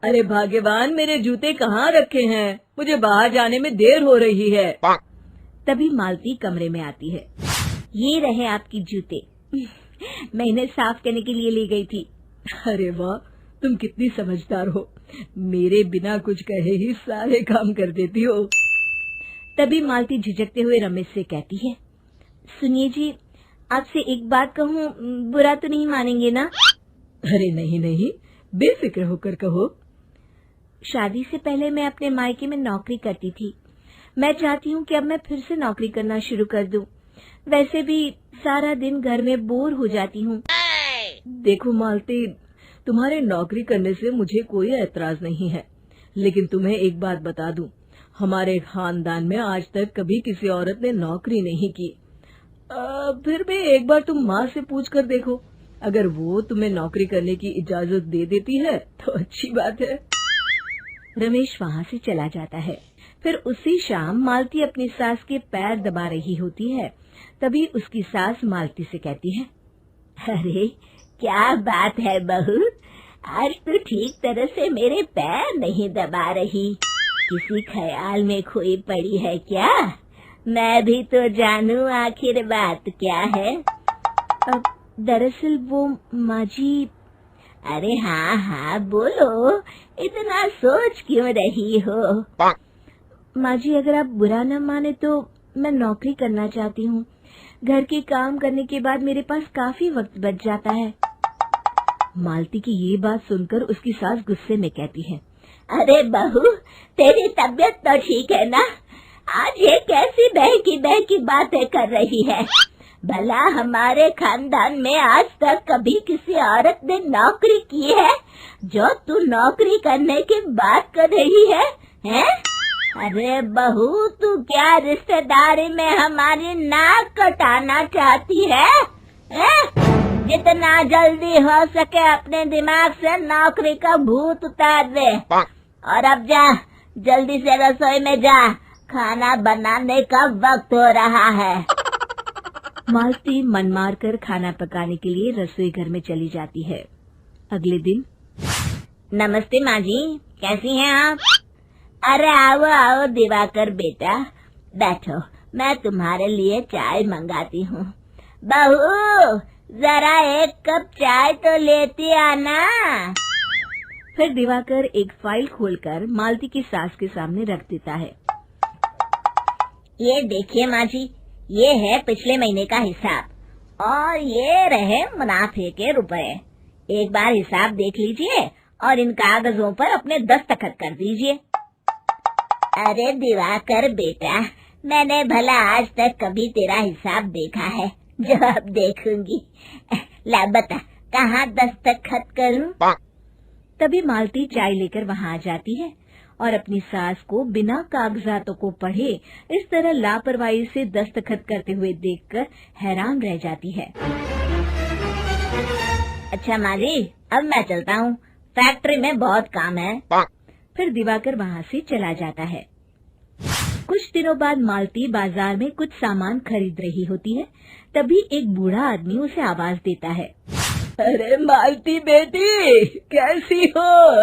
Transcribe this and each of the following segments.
अरे भाग्यवान, मेरे जूते कहाँ रखे हैं? मुझे बाहर जाने में देर हो रही है। तभी मालती कमरे में आती है। ये रहे आपकी जूते। मैं इन्हें साफ करने के लिए ले गई थी। अरे वाह, तुम कितनी समझदार हो। मेरे बिना कुछ कहे ही सारे काम कर देती हो। तभी मालती झिझकते हुए रमेश से कहती है, सुनिए जी, आपसे एक बात कहूँ, बुरा तो नहीं मानेंगे ना? अरे नहीं नहीं, बेफिक्र होकर कहो। शादी से पहले मैं अपने मायके में नौकरी करती थी। मैं चाहती हूँ कि अब मैं फिर से नौकरी करना शुरू कर दूं। वैसे भी सारा दिन घर में बोर हो जाती हूँ। देखो मालती, तुम्हारे नौकरी करने से मुझे कोई ऐतराज नहीं है, लेकिन तुम्हें एक बात बता दूं, हमारे खानदान में आज तक कभी किसी औरत ने नौकरी नहीं की। फिर भी एक बार तुम माँ से पूछ कर देखो, अगर वो तुम्हें नौकरी करने की इजाजत दे देती है तो अच्छी बात है। रमेश वहाँ से चला जाता है। फिर उसी शाम मालती अपनी सास के पैर दबा रही होती है। तभी उसकी सास मालती से कहती है, अरे क्या बात है बहू, आज तो ठीक तरह से मेरे पैर नहीं दबा रही। किसी ख्याल में खोई पड़ी है क्या? मैं भी तो जानूं आखिर बात क्या है। दरअसल वो माँ जी। अरे हाँ हाँ बोलो, इतना सोच क्यों रही हो? माँ जी, अगर आप बुरा न माने तो मैं नौकरी करना चाहती हूँ। घर के काम करने के बाद मेरे पास काफी वक्त बच जाता है। मालती की ये बात सुनकर उसकी सास गुस्से में कहती है, अरे बहू, तेरी तबीयत तो ठीक है ना? आज ये कैसी बहकी बातें कर रही है? भला हमारे खानदान में आज तक कभी किसी औरत ने नौकरी की है जो तू नौकरी करने की बात कर रही है, हैं? अरे बहू, तू क्या रिश्तेदारी में हमारी नाक कटाना चाहती है? जितना जल्दी हो सके अपने दिमाग से नौकरी का भूत उतार दे, और अब जा, जल्दी से रसोई में जा, खाना बनाने का वक्त हो रहा है। मालती मन मार कर खाना पकाने के लिए रसोई घर में चली जाती है। अगले दिन, नमस्ते माँ जी, कैसी हैं आप? अरे आओ आओ दिवाकर बेटा, बैठो, मैं तुम्हारे लिए चाय मंगाती हूँ। बहू, जरा एक कप चाय तो लेती आना। फिर दिवाकर एक फाइल खोलकर मालती की सास के सामने रख देता है। ये देखिए माँ जी, ये है पिछले महीने का हिसाब और ये रहे मुनाफे के रुपए। एक बार हिसाब देख लीजिए और इन कागजों पर अपने दस्तखत कर दीजिए। अरे दिवाकर बेटा, मैंने भला आज तक कभी तेरा हिसाब देखा है जो अब देखूंगी? ला बता, कहाँ दस्तखत करूं? तभी मालती चाय लेकर वहाँ आ जाती है और अपनी सास को बिना कागजातों को पढ़े इस तरह लापरवाही से दस्तखत करते हुए देखकर हैरान रह जाती है। अच्छा माँ जी, अब मैं चलता हूँ, फैक्ट्री में बहुत काम है। फिर दिवाकर वहाँ से चला जाता है। कुछ दिनों बाद मालती बाजार में कुछ सामान खरीद रही होती है। तभी एक बूढ़ा आदमी उसे आवाज देता है, अरे मालती बेटी, कैसी हो?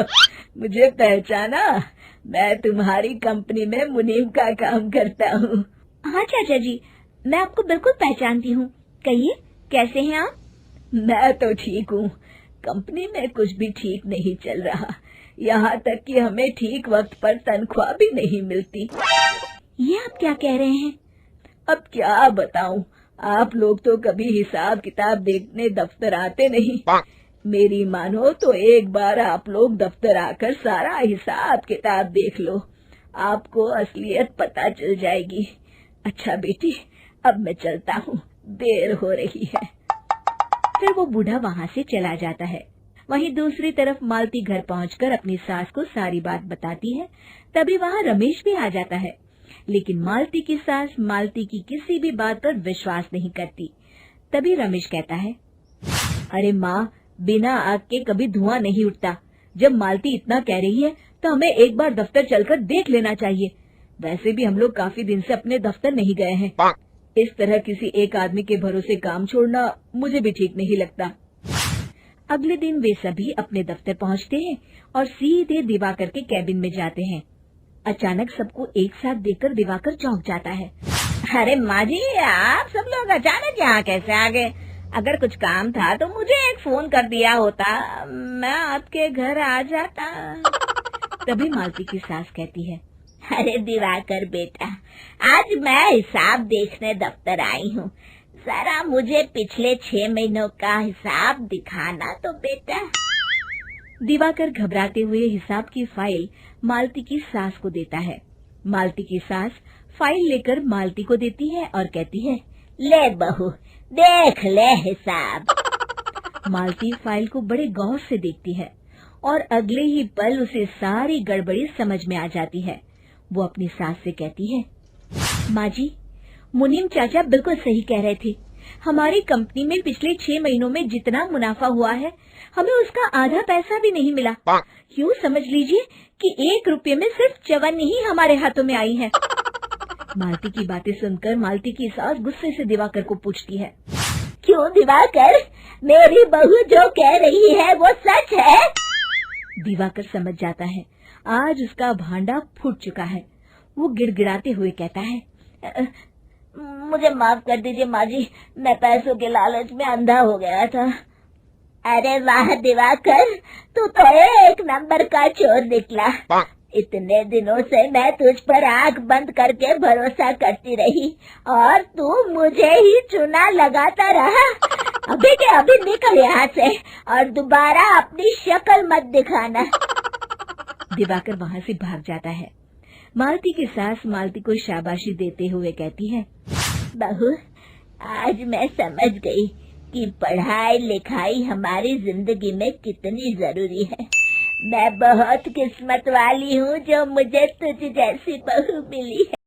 मुझे पहचाना? मैं तुम्हारी कंपनी में मुनीम का काम करता हूँ। हाँ चाचा जी, मैं आपको बिल्कुल पहचानती हूँ। कहिए, कैसे हैं आप? मैं तो ठीक हूँ। कंपनी में कुछ भी ठीक नहीं चल रहा, यहाँ तक कि हमें ठीक वक्त पर तनख्वाह भी नहीं मिलती। ये आप क्या कह रहे हैं? अब क्या बताऊं, आप लोग तो कभी हिसाब किताब देखने दफ्तर आते नहीं। मेरी मानो तो एक बार आप लोग दफ्तर आकर सारा हिसाब किताब देख लो, आपको असलियत पता चल जाएगी। अच्छा बेटी, अब मैं चलता हूँ, देर हो रही है। फिर वो बूढ़ा वहाँ से चला जाता है। वहीं दूसरी तरफ मालती घर पहुंचकर अपनी सास को सारी बात बताती है। तभी वहाँ रमेश भी आ जाता है, लेकिन मालती की सास मालती की किसी भी बात पर विश्वास नहीं करती। तभी रमेश कहता है, अरे माँ, बिना आग के कभी धुआं नहीं उठता। जब मालती इतना कह रही है तो हमें एक बार दफ्तर चलकर देख लेना चाहिए। वैसे भी हम लोग काफी दिन से अपने दफ्तर नहीं गए हैं। इस तरह किसी एक आदमी के भरोसे काम छोड़ना मुझे भी ठीक नहीं लगता। अगले दिन वे सभी अपने दफ्तर पहुंचते हैं और सीधे दिवाकर के कैबिन में जाते हैं। अचानक सबको एक साथ देखकर दिवाकर चौंक जाता है। अरे माँ जी, आप सब लोग अचानक यहाँ कैसे आ गए? अगर कुछ काम था तो मुझे एक फोन कर दिया होता, मैं आपके घर आ जाता। तभी मालती की सास कहती है, अरे दिवाकर बेटा, आज मैं हिसाब देखने दफ्तर आई हूँ, जरा मुझे पिछले 6 महीनों का हिसाब दिखाना तो बेटा। दिवाकर घबराते हुए हिसाब की फाइल मालती की सास को देता है। मालती की सास फाइल लेकर मालती को देती है और कहती है, ले बहू, देख ले हिसाब। मालती फाइल को बड़े गौर से देखती है और अगले ही पल उसे सारी गड़बड़ी समझ में आ जाती है। वो अपनी सास से कहती है, माँ जी, मुनीम चाचा बिल्कुल सही कह रहे थे। हमारी कंपनी में पिछले 6 महीनों में जितना मुनाफा हुआ है, हमें उसका आधा पैसा भी नहीं मिला। यूँ समझ लीजिए कि 1 रुपये में सिर्फ चवन्नी ही हमारे हाथों में आई है। मालती की बातें सुनकर मालती की सास गुस्से से दिवाकर को पूछती है, क्यों दिवाकर, मेरी बहू जो कह रही है वो सच है? दिवाकर समझ जाता है आज उसका भांडा फूट चुका है। वो गिड़गिड़ाते हुए कहता है, मुझे माफ कर दीजिए माँ जी, मैं पैसों के लालच में अंधा हो गया था। अरे वाह दिवाकर, तू तो 1 नंबर का चोर निकला। इतने दिनों से मैं तुझ पर आंख बंद करके भरोसा करती रही और तू मुझे ही चुना लगाता रहा। अभी के अभी निकल यहाँ से और दोबारा अपनी शक्ल मत दिखाना। दिवाकर वहाँ से भाग जाता है। मालती की सास मालती को शाबाशी देते हुए कहती है, बहू, आज मैं समझ गई कि पढ़ाई लिखाई हमारी जिंदगी में कितनी जरूरी है। मैं बहुत किस्मत वाली हूँ जो मुझे तुझ जैसी बहू मिली है।